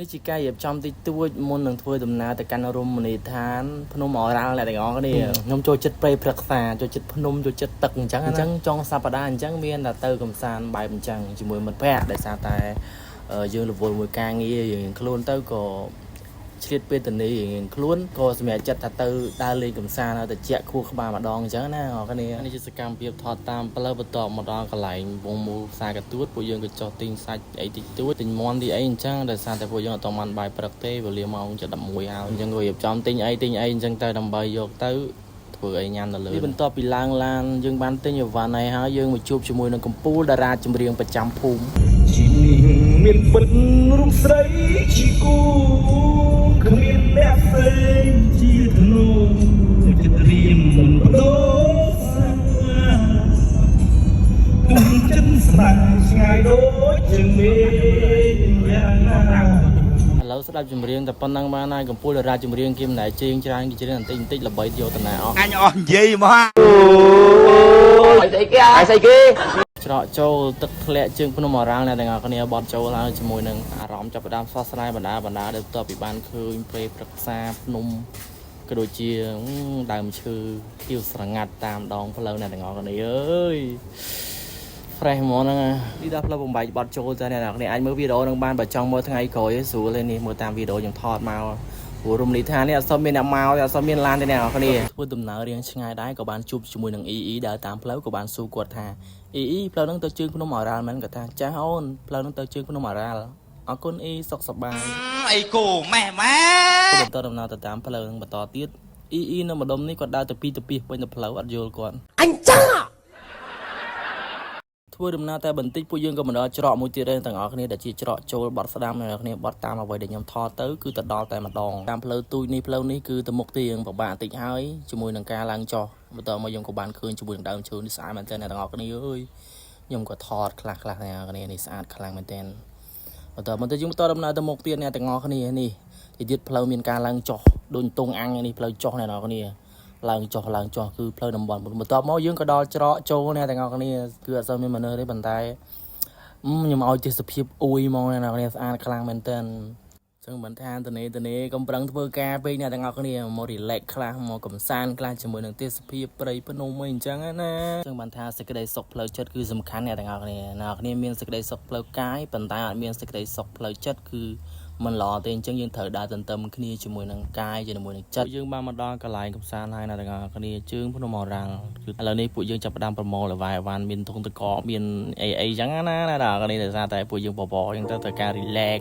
នេះជាការរៀបចំតិចតួចមុននឹងធ្វើដំណើរទៅកាន់រមណីយដ្ឋានភ្នំអរ៉ាល់អ្នកទាំងអស់គ្នាខ្ញុំចូលចិត្តព្រៃព្រឹក្សាចូលចិត្តភ្នំចូលចិត្តទឹកអញ្ចឹងចុងសប្តាហ៍អញ្ចឹងមានតែទៅកំសាន្តបែបអញ្ចឹងជាមួយមិត្តភ័ក្តិដោយសារតែយើងរវល់មួយការងារយើងខ្លួនទៅក៏ឆ្លៀតពេលទៅនេះខ្លួនក៏សម្រាប់ចិត្តថាទៅដើរលេងកំសាន្តទៅជាក់ខួរក្បាលម្ដងអញ្ចឹងណាបងប្អូននេះជាសកម្មភាពថតតាមផ្លូវបន្ទាប់មកដល់កន្លែងវងមូលផ្សារកទួតពួកយើងក៏ចុះទិញសាច់អីតិចតួចទិញមាន់ទីអីអញ្ចឹងដោយសារតែពួកយើងអត់បានបាយព្រឹកទេវេលាម៉ោង7:11ហើយអញ្ចឹងក៏រៀបចំទិញអីអញ្ចឹងទៅដើម្បីយកទៅធ្វើអីញ៉ាំនៅលើនេះបន្ទាប់ពីឡើងឡានយើងបានទិញអីវ៉ាន់ហើយយើងមកជួបជាមួយនឹងកំពូលតារាចម្រៀងប្រចាំភូមិជីមានពិតរូបស្រីជីគូគ្មានអ្នកផ្សេងជាធ្នូចិត្តរៀមមិនបដូរសាគុំចិត្តស្ដាយឆ្ងាយដូចជាមេយ៉ាងណាឥឡូវស្ដាប់ចម្រៀងតែប៉ុណ្ណឹងបានហើយកំពូលតារាចម្រៀងគេមិនដែលជេងច្រើនគេច្រៀងបន្តិចល្បីយកតាណាអស់អញអស់និយាយមកអីស្អីគេអីស្អីគេច្រកចូលទឹកធ្លាក់ជើងភ្នំអរ៉ាល់អ្នកទាំងអស់គ្នាបត់ចូលហើយជាមួយនឹងអារម្មណ៍ចាប់ផ្ដើមសោះស្រាយបណ្ដាដែលបន្ទាប់ពីបានឃើញព្រៃព្រឹក្សាភ្នំក៏ដូចជាដើមឈើខៀវស្រងាត់តាមដងផ្លូវអ្នកទាំងអស់គ្នាអើយ fresh ហ្មងហ្នឹងនេះដល់ផ្លូវបំបែកបត់ចូលទៅអ្នកនរគ្នាអាចមើលវីដេអូនឹងបានបើចង់មើលថ្ងៃក្រោយស្រួលទេនេះមើលតាមវីដេអូខ្ញុំថតមកព្រោះរំលីថានេះអត់សូវមានអ្នកមកអត់សូវមានឡានទេអ្នកនរគ្នាធ្វើដំណើររៀងឆ្ងាយដែរក៏បានជួបជាមួយនឹង EE ដើរតាមផ្លូវក៏បានសួរគាត់ថា EE ផ្លូវហ្នឹងទៅជើងភ្នំអរ៉ាល់មែនគាត់ថាចាស់អូនផ្លូវហ្នឹងទៅជើងភ្នំអរ៉ាល់អរគុណ EE សុខសប្បាយអីគោម៉ែម៉ែបន្តដំណើរទៅតាមផ្លូវហ្នឹងបន្តទៀត EE នៅម្ដុំនេះគាត់ដើរទៅពីទៅពីពេញទៅផ្លូវអត់យល់គាត់អញ្ចឹងធ្វើដំណើរតែបន្តិចពួកយើងក៏មកដល់ច្រកមួយទៀតដែរទាំងអស់គ្នាដែលជាច្រកចូលបត់ស្ដាំអ្នកនរគ្នាបត់តាមអ្វីដែលខ្ញុំថតទៅគឺទៅដល់តែម្ដងតាមផ្លូវទូចនេះផ្លូវនេះគឺទៅមុខទីពិបាកបន្តិចហើយជាមួយនឹងការឡើងចុះបន្តមកខ្ញុំក៏បានឃើញជាមួយនឹងដើមឈើនេះស្អាតមែនទែនអ្នកទាំងអស់គ្នាអើយខ្ញុំក៏ថតខ្លះអ្នកនរគ្នានេះស្អាតខ្លាំងមែនទែនបន្តយើងបន្តដំណើរទៅមុខទៀតអ្នកទាំងអស់គ្នានេះទៀតផ្លូវមានការឡើងចុះដូចទងអាំងនេះផ្លូវចុះអ្នកនរគ្នាឡើងចុះគឺផ្លូវតំបន់បន្ទាប់មកយើងក៏ដល់ច្រកចូលអ្នកទាំងអស់គ្នាគឺអត់សូវមានមនុស្សទេប៉ុន្តែខ្ញុំឲ្យទេសភាពអ៊ុយហ្មងអ្នកទាំងអស់គ្នាស្អាតខ្លាំងមែនទែនចឹងមិនថាទៅនេះកំប្រឹងធ្វើការពេកអ្នកទាំងអស់គ្នាមក relax ខ្លះមកកំសាន្តខ្លះជាមួយនឹងទេសភាពព្រៃភ្នំអីអញ្ចឹងណាចឹងបានថាសេចក្តីសុខផ្លូវចិត្តគឺសំខាន់អ្នកទាំងអស់គ្នាអ្នកគ្នាមានសេចក្តីសុខផ្លូវកាយប៉ុន្តែអត់មានសេចក្តីសុខផ្លូវចិត្តគឺមិនល្អទេអញ្ចឹងយើងត្រូវដើរទន្ទឹមគ្នាជាមួយនឹងកាយជាមួយនឹងចិត្តយើងបានមកដល់កន្លែងកំសាន្តហើយអ្នកទាំងអស់គ្នាជើងភ្នំអរ៉ាល់គឺឥឡូវនេះពួកយើងចាប់ផ្ដើមប្រមូលអីវ៉ាន់មានធុងទឹកកកមានអីអញ្ចឹងណាអ្នកទាំងអស់គ្នាដោយសារតែពួកយើងបបអញ្ចឹងទៅការ relax